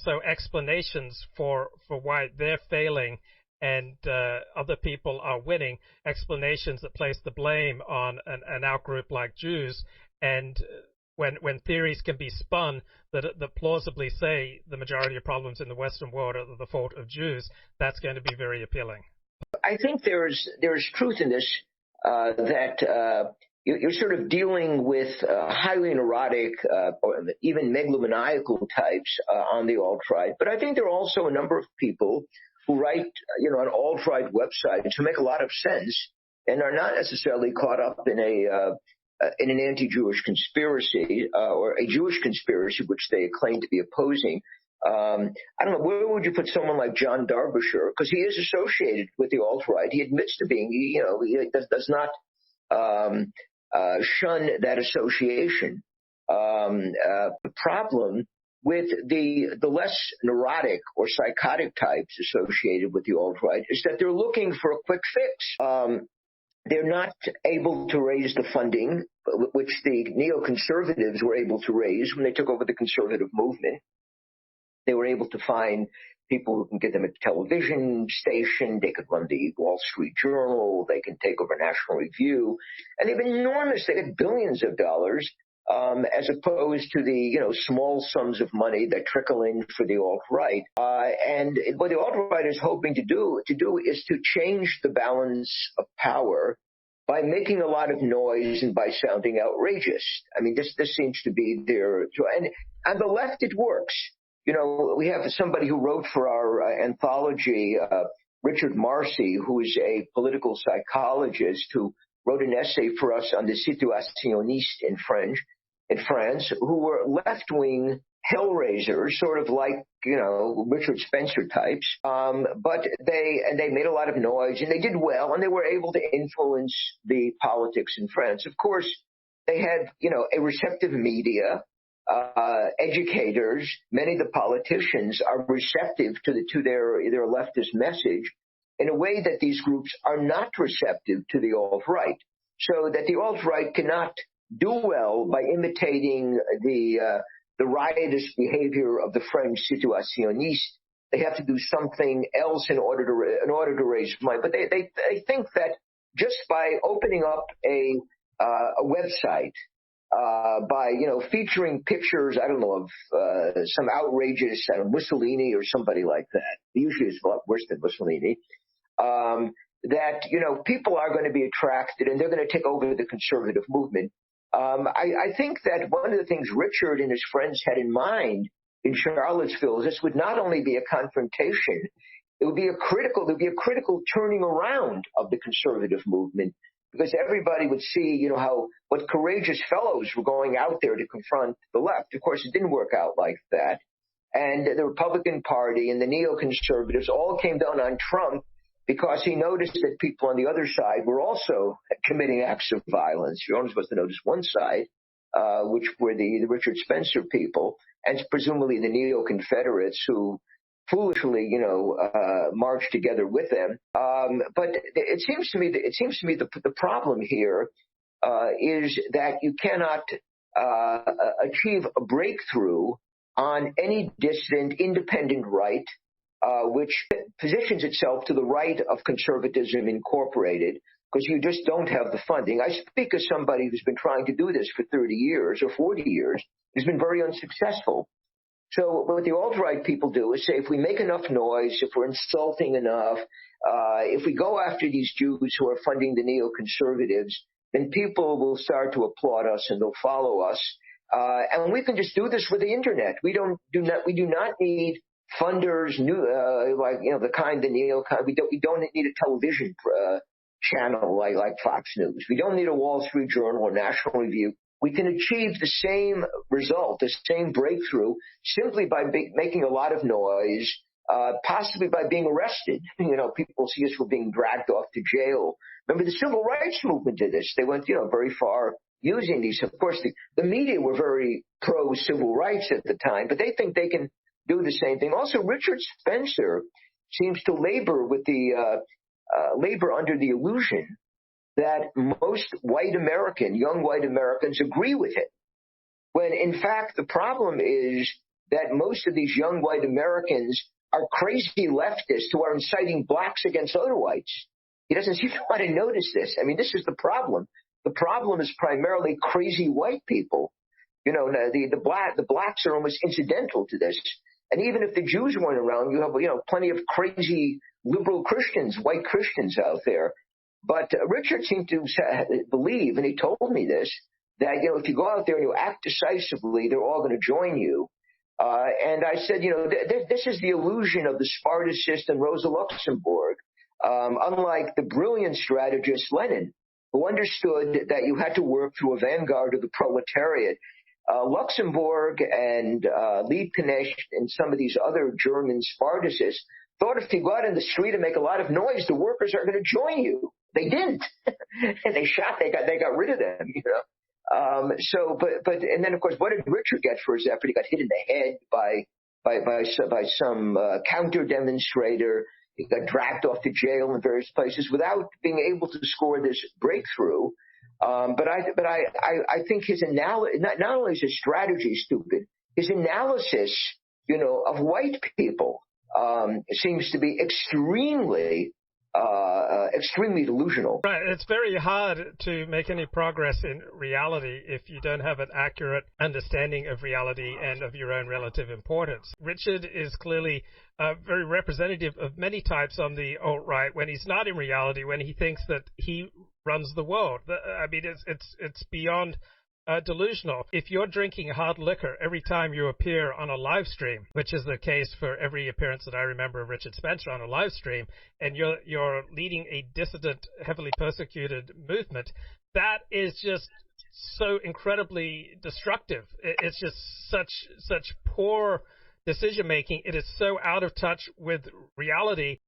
so explanations for why they're failing and other people are winning, explanations that place the blame on an outgroup like Jews, and when theories can be spun that plausibly say the majority of problems in the Western world are the fault of Jews, that's going to be very appealing. I think there's truth in this, that you're sort of dealing with highly neurotic or even megalomaniacal types on the alt-right. But I think there are also a number of people who write, on alt-right websites who make a lot of sense and are not necessarily caught up in an anti-Jewish conspiracy or a Jewish conspiracy, which they claim to be opposing. I don't know, where would you put someone like John Derbyshire? Because he is associated with the alt-right. He admits to being, he does not shun that association. The problem with the less neurotic or psychotic types associated with the alt-right is that they're looking for a quick fix. They're not able to raise the funding, which the neoconservatives were able to raise when they took over the conservative movement. They were able to find people who can get them a television station. They could run the Wall Street Journal. They can take over National Review. And they've been enormous. They get billions of dollars, as opposed to the, small sums of money that trickle in for the alt-right. And what the alt-right is hoping to do is to change the balance of power by making a lot of noise and by sounding outrageous. I mean, this seems to be their, and on the left it works. We have somebody who wrote for our anthology, Richard Marcy, who is a political psychologist who wrote an essay for us on the situationnistes in France, who were left-wing hellraisers, sort of like, Richard Spencer types. But they made a lot of noise and they did well and they were able to influence the politics in France. Of course, they had, a receptive media. Educators, many of the politicians are receptive to their leftist message in a way that these groups are not receptive to the alt-right. So that the alt-right cannot do well by imitating the riotous behavior of the French situationnistes. They have to do something else in order to raise money. But they think that just by opening up a website, by featuring pictures, I don't know, of some outrageous Mussolini or somebody like that. Usually it's a lot worse than Mussolini. That people are going to be attracted and they're going to take over the conservative movement. I think that one of the things Richard and his friends had in mind in Charlottesville is this would not only be a confrontation, it would be a critical turning around of the conservative movement. Because everybody would see, what courageous fellows were going out there to confront the left. Of course, it didn't work out like that. And the Republican Party and the neoconservatives all came down on Trump because he noticed that people on the other side were also committing acts of violence. You're only supposed to notice one side, which were the Richard Spencer people, and presumably the neo-Confederates who foolishly, march together with them. But it seems to me the problem here is that you cannot achieve a breakthrough on any dissident, independent right, which positions itself to the right of conservatism incorporated, because you just don't have the funding. I speak as somebody who's been trying to do this for 30 years or 40 years, has been very unsuccessful. So what the alt-right people do is say, if we make enough noise, if we're insulting enough, if we go after these Jews who are funding the neoconservatives, then people will start to applaud us and they'll follow us. And we can just do this with the internet. We do not need funders, the kind the neocon. We don't need a television channel like Fox News. We don't need a Wall Street Journal or National Review. We can achieve the same result, the same breakthrough, simply by making a lot of noise, possibly by being arrested. People see us, we're being dragged off to jail. Remember, the civil rights movement did this. They went, very far using these. Of course, the media were very pro-civil rights at the time, but they think they can do the same thing. Also, Richard Spencer seems to labor under the illusion that most young white Americans agree with it. When in fact the problem is that most of these young white Americans are crazy leftists who are inciting blacks against other whites. He doesn't seem to want to notice this. I mean, this is the problem. The problem is primarily crazy white people. You know, the blacks are almost incidental to this. And even if the Jews weren't around, you have, plenty of crazy liberal Christians, white Christians out there. But Richard seemed to believe, and he told me this, that, if you go out there and you act decisively, they're all going to join you. And I said, this is the illusion of the Spartacist and Rosa Luxemburg. Unlike the brilliant strategist Lenin, who understood that you had to work through a vanguard of the proletariat, Luxemburg and Liebknecht and some of these other German Spartacists thought if you go out in the street and make a lot of noise, the workers are going to join you. They didn't. And they got rid of them, and then of course, what did Richard get for his effort? He got hit in the head by some counter demonstrator. He got dragged off to jail in various places without being able to score this breakthrough. But I think his analysis, not only is his strategy stupid, his analysis, of white people, seems to be extremely delusional. Right. It's very hard to make any progress in reality if you don't have an accurate understanding of reality and of your own relative importance. Richard is clearly very representative of many types on the alt-right when he's not in reality, when he thinks that he runs the world. I mean, it's beyond delusional. If you're drinking hard liquor every time you appear on a live stream, which is the case for every appearance that I remember of Richard Spencer on a live stream, and you're leading a dissident, heavily persecuted movement, that is just so incredibly destructive. It's just such poor decision making. It is so out of touch with reality.